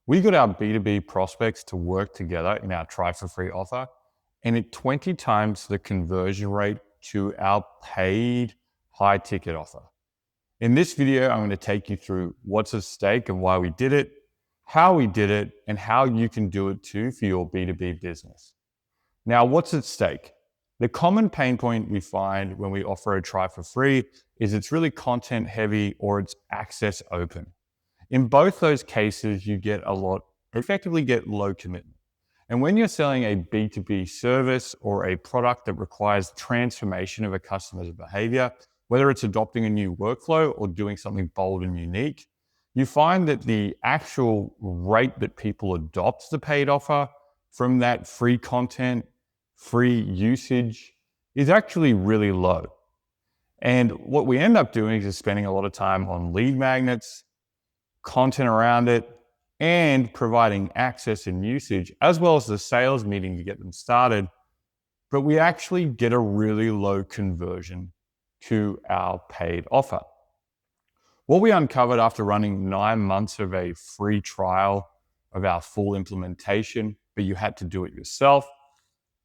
We got our B2B prospects to work together in our try for free offer, and it 20 times the conversion rate to our paid high ticket offer. In this video, I'm going to take you through what's at stake and why we did it, how we did it, and how you can do it too for your B2B business. Now, what's at stake? The common pain point we find when we offer a try for free is it's really content heavy or it's access open. In both those cases, you effectively get low commitment. And when you're selling a B2B service or a product that requires transformation of a customer's behavior, whether it's adopting a new workflow or doing something bold and unique, you find that the actual rate that people adopt the paid offer from that free content, free usage is actually really low. And what we end up doing is spending a lot of time on lead magnets, content around it, and providing access and usage, as well as the sales meeting to get them started. But we actually get a really low conversion to our paid offer. What we uncovered after running 9 months of a free trial of our full implementation, but you had to do it yourself,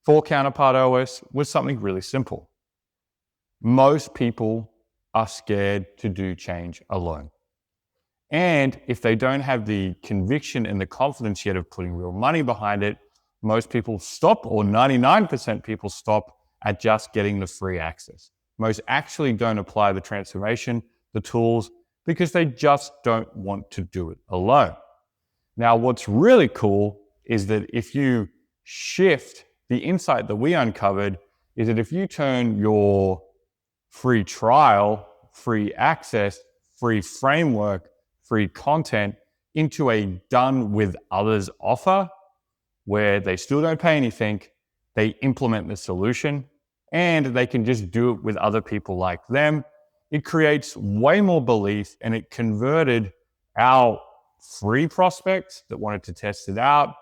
for CounterpartOS was something really simple. Most people are scared to do change alone. And if they don't have the conviction and the confidence yet of putting real money behind it, most people stop, or 99% people stop at just getting the free access. Most actually don't apply the transformation, the tools, because they just don't want to do it alone. Now, what's really cool is that if you shift the insight that we uncovered is that if you turn your free trial, free access, free framework, free content into a done with others offer where they still don't pay anything, they implement the solution, and they can just do it with other people like them, it creates way more belief, and it converted our free prospects that wanted to test it out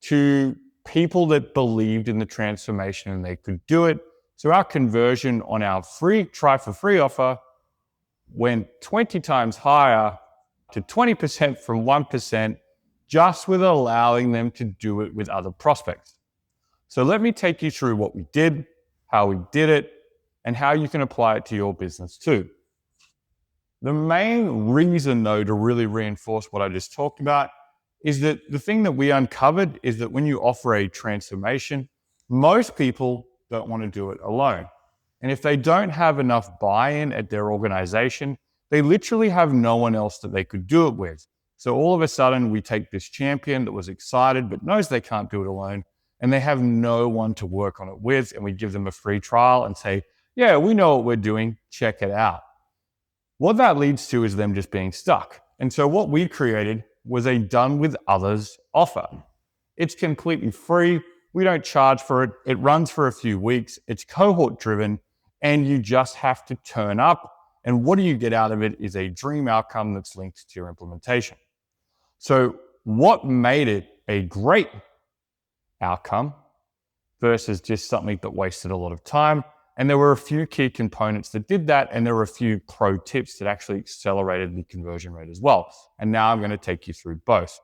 to people that believed in the transformation and they could do it. So our conversion on our free try for free offer went 20 times higher to 20% from 1%, just with allowing them to do it with other prospects. So let me take you through what we did, how we did it, and how you can apply it to your business too. The main reason, though, to really reinforce what I just talked about is that the thing that we uncovered is that when you offer a transformation, most people don't want to do it alone. And if they don't have enough buy-in at their organization, they literally have no one else that they could do it with. So all of a sudden, we take this champion that was excited but knows they can't do it alone, and they have no one to work on it with, and we give them a free trial and say, yeah, we know what we're doing, check it out. What that leads to is them just being stuck. And so what we created was a done with others offer. It's completely free. We don't charge for it. It runs for a few weeks. It's cohort driven, and you just have to turn up. And what do you get out of it is a dream outcome that's linked to your implementation. So what made it a great outcome versus just something that wasted a lot of time? And there were a few key components that did that, and there were a few pro tips that actually accelerated the conversion rate as well. And now I'm going to take you through both.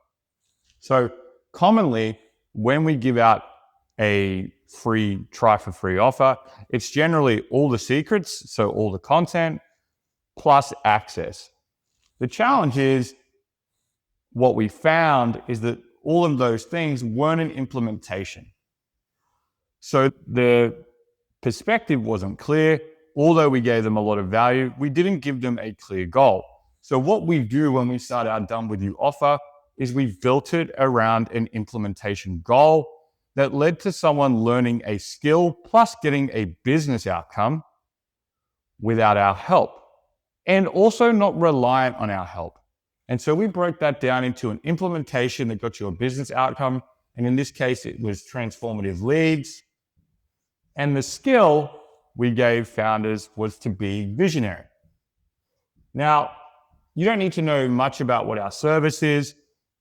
So commonly, when we give out a free try for free offer, it's generally all the secrets, so all the content, plus access. The challenge is, what we found is that all of those things weren't an implementation. So the perspective wasn't clear. Although we gave them a lot of value, we didn't give them a clear goal. So what we do when we start our done with you offer is we built it around an implementation goal that led to someone learning a skill plus getting a business outcome without our help, and also not reliant on our help. And so we broke that down into an implementation that got you a business outcome. And in this case, it was transformative leads. And the skill we gave founders was to be visionary. Now, you don't need to know much about what our service is,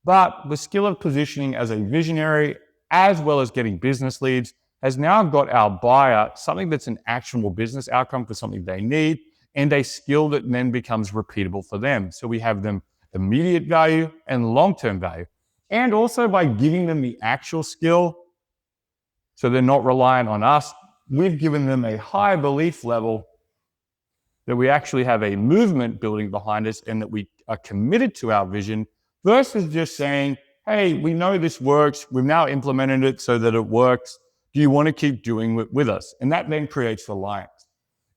but the skill of positioning as a visionary, as well as getting business leads, has now got our buyer something that's an actionable business outcome for something they need, and a skill that then becomes repeatable for them. So we have them immediate value and long-term value. And also by giving them the actual skill, so they're not reliant on us, we've given them a high belief level that we actually have a movement building behind us and that we are committed to our vision versus just saying, hey, we know this works. We've now implemented it so that it works. Do you want to keep doing it with us? And that then creates reliance.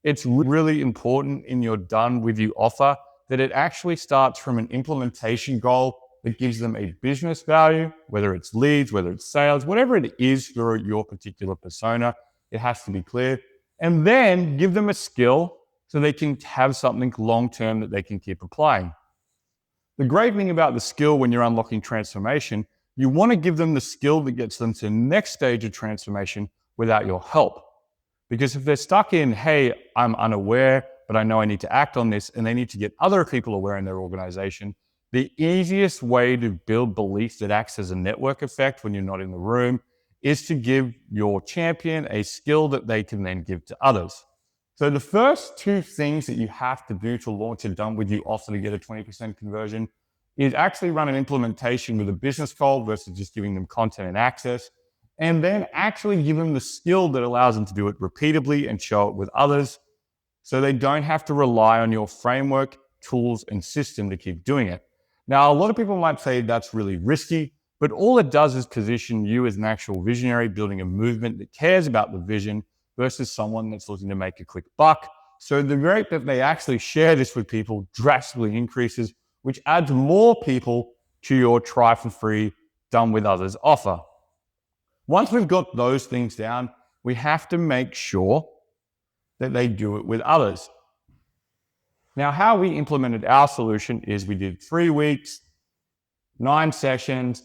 It's really important in your done with you offer that it actually starts from an implementation goal that gives them a business value, whether it's leads, whether it's sales, whatever it is for your particular persona, it has to be clear. And then give them a skill so they can have something long-term that they can keep applying. The great thing about the skill when you're unlocking transformation, you want to give them the skill that gets them to the next stage of transformation without your help. Because if they're stuck in, hey, I'm unaware, but I know I need to act on this, and they need to get other people aware in their organization, the easiest way to build belief that acts as a network effect when you're not in the room is to give your champion a skill that they can then give to others. So the first two things that you have to do to launch a done with you offer to get a 20% conversion is actually run an implementation with a business goal versus just giving them content and access, and then actually give them the skill that allows them to do it repeatedly and show it with others so they don't have to rely on your framework, tools, and system to keep doing it. Now, a lot of people might say that's really risky, but all it does is position you as an actual visionary building a movement that cares about the vision versus someone that's looking to make a quick buck. So the rate that they actually share this with people drastically increases, which adds more people to your try for free, done with others offer. Once we've got those things down, we have to make sure that they do it with others. Now, how we implemented our solution is we did 3 weeks, 9 sessions,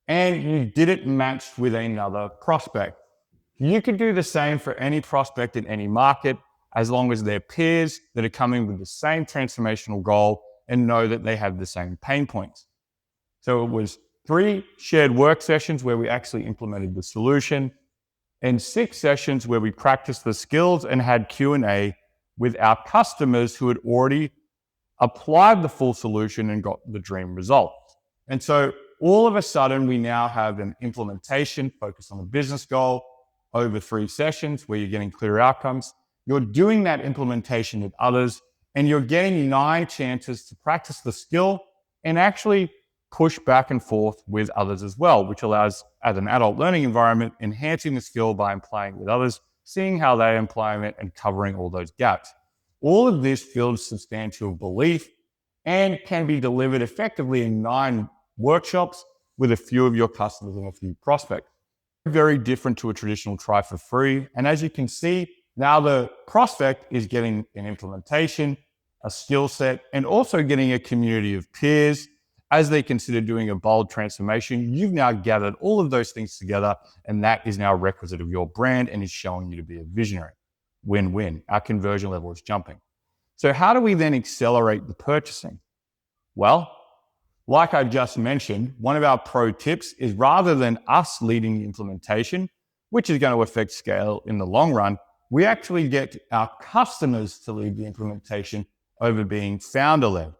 and you did it matched with another prospect. You could do the same for any prospect in any market, as long as they're peers that are coming with the same transformational goal and know that they have the same pain points. So it was 3 shared work sessions where we actually implemented the solution, and 6 sessions where we practiced the skills and had Q&A with our customers who had already applied the full solution and got the dream results. And so all of a sudden, we now have an implementation focused on a business goal over 3 sessions where you're getting clear outcomes. You're doing that implementation with others, and you're getting 9 chances to practice the skill and actually push back and forth with others as well, which allows, as an adult learning environment, enhancing the skill by applying it with others, seeing how they apply it, and covering all those gaps. All of this builds substantial belief and can be delivered effectively in 9 workshops with a few of your customers and a few prospects. Very different to a traditional try for free. And as you can see, now the prospect is getting an implementation, a skill set, and also getting a community of peers as they consider doing a bold transformation. You've now gathered all of those things together, and that is now a requisite of your brand and is showing you to be a visionary. Win-win. Our conversion level is jumping. So how do we then accelerate the purchasing? Well, like I just mentioned, one of our pro tips is rather than us leading the implementation, which is going to affect scale in the long run, we actually get our customers to lead the implementation over being founder-led.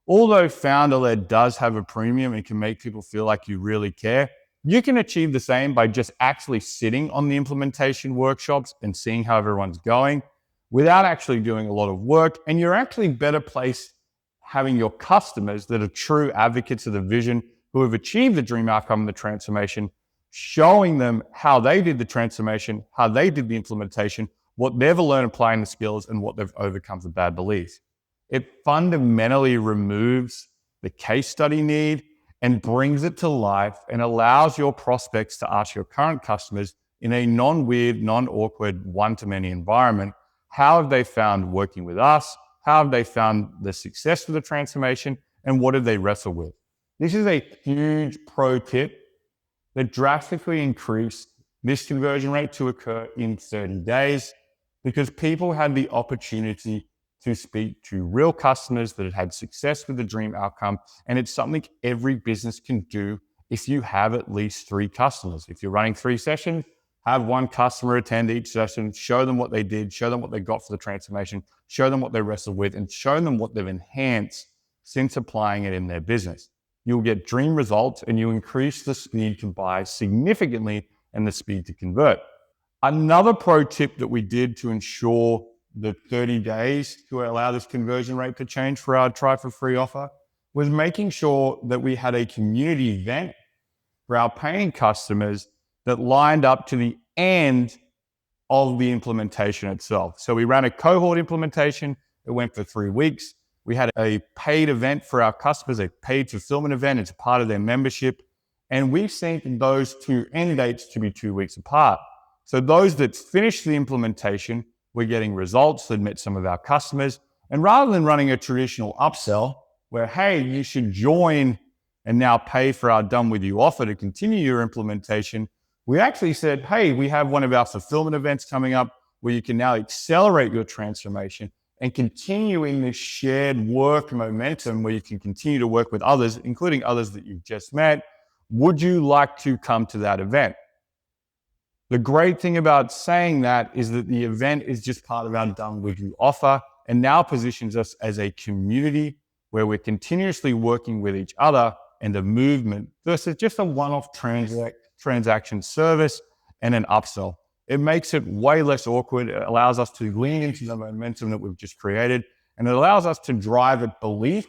Although founder-led does have a premium and can make people feel like you really care, you can achieve the same by just actually sitting on the implementation workshops and seeing how everyone's going without actually doing a lot of work. And you're actually better placed having your customers that are true advocates of the vision, who have achieved the dream outcome of the transformation, showing them how they did the transformation, how they did the implementation, what they've learned applying the skills, and what they've overcome the bad beliefs. It fundamentally removes the case study need and brings it to life and allows your prospects to ask your current customers in a non-weird, non-awkward, one-to-many environment, how have they found working with us? How have they found the success of the transformation, and what have they wrestled with? This is a huge pro tip that drastically increased this conversion rate to occur in 30 days because people had the opportunity to speak to real customers that had had success with the dream outcome. And it's something every business can do if you have at least 3 customers. If you're running 3 sessions, have 1 customer attend each session, show them what they did, show them what they got for the transformation, show them what they wrestled with, and show them what they've enhanced since applying it in their business. you'll get dream results and you increase the speed to buy significantly and the speed to convert. Another pro tip that we did to ensure the 30 days to allow this conversion rate to change for our try for free offer was making sure that we had a community event for our paying customers that lined up to the end of the implementation itself. So we ran a cohort implementation. It went for 3 weeks. We had a paid event for our customers, a paid fulfillment event. It's a part of their membership. And we've synced those two end dates to be 2 weeks apart. So those that finished the implementation were getting results that met some of our customers. And rather than running a traditional upsell where, hey, you should join and now pay for our done with you offer to continue your implementation, we actually said, hey, we have one of our fulfillment events coming up where you can now accelerate your transformation and continuing this shared work momentum where you can continue to work with others, including others that you've just met. Would you like to come to that event? The great thing about saying that is that the event is just part of our done with you offer and now positions us as a community where we're continuously working with each other and a movement versus just a one-off transaction service and an upsell. It makes it way less awkward. It allows us to lean into the momentum that we've just created, and it allows us to drive at belief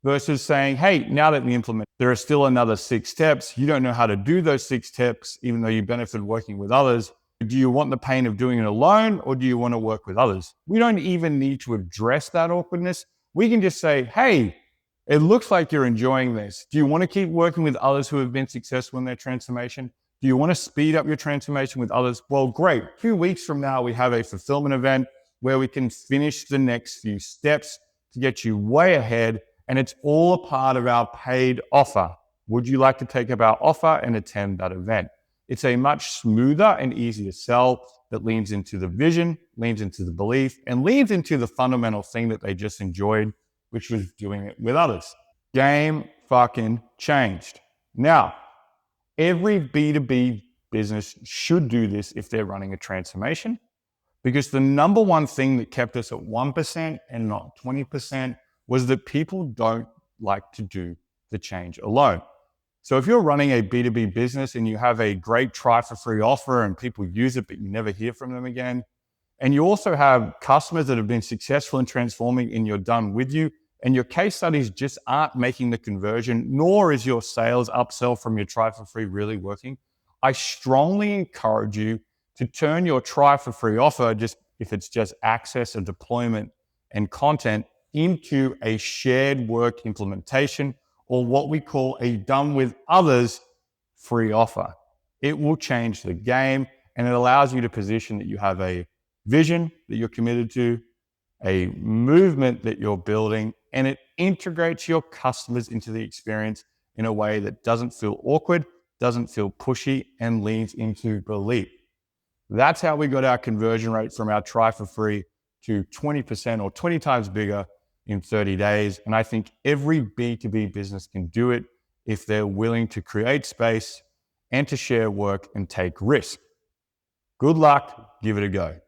versus saying, hey, now that we implement, there are still another 6 steps. You don't know how to do those 6 steps, even though you benefit working with others. Do you want the pain of doing it alone, or do you want to work with others? We don't even need to address that awkwardness. We can just say, hey, it looks like you're enjoying this. Do you want to keep working with others who have been successful in their transformation? Do you want to speed up your transformation with others? Well, great. 2 weeks from now, we have a fulfillment event where we can finish the next few steps to get you way ahead. And it's all a part of our paid offer. Would you like to take up our offer and attend that event? It's a much smoother and easier sell that leans into the vision, leans into the belief, and leans into the fundamental thing that they just enjoyed, which was doing it with others. Game fucking changed. Now, every B2B business should do this if they're running a transformation, because the number one thing that kept us at 1% and not 20% was that people don't like to do the change alone. So if you're running a B2B business and you have a great try for free offer and people use it, but you never hear from them again, and you also have customers that have been successful in transforming and you're done with you, and your case studies just aren't making the conversion, nor is your sales upsell from your try for free really working, I strongly encourage you to turn your try for free offer, just if it's just access and deployment and content, into a shared work implementation, or what we call a done with others free offer. It will change the game, and it allows you to position that you have a vision that you're committed to, a movement that you're building, and it integrates your customers into the experience in a way that doesn't feel awkward, doesn't feel pushy, and leans into belief. That's how we got our conversion rate from our try for free to 20% or 20 times bigger in 30 days. And I think every B2B business can do it if they're willing to create space and to share work and take risk. Good luck. Give it a go.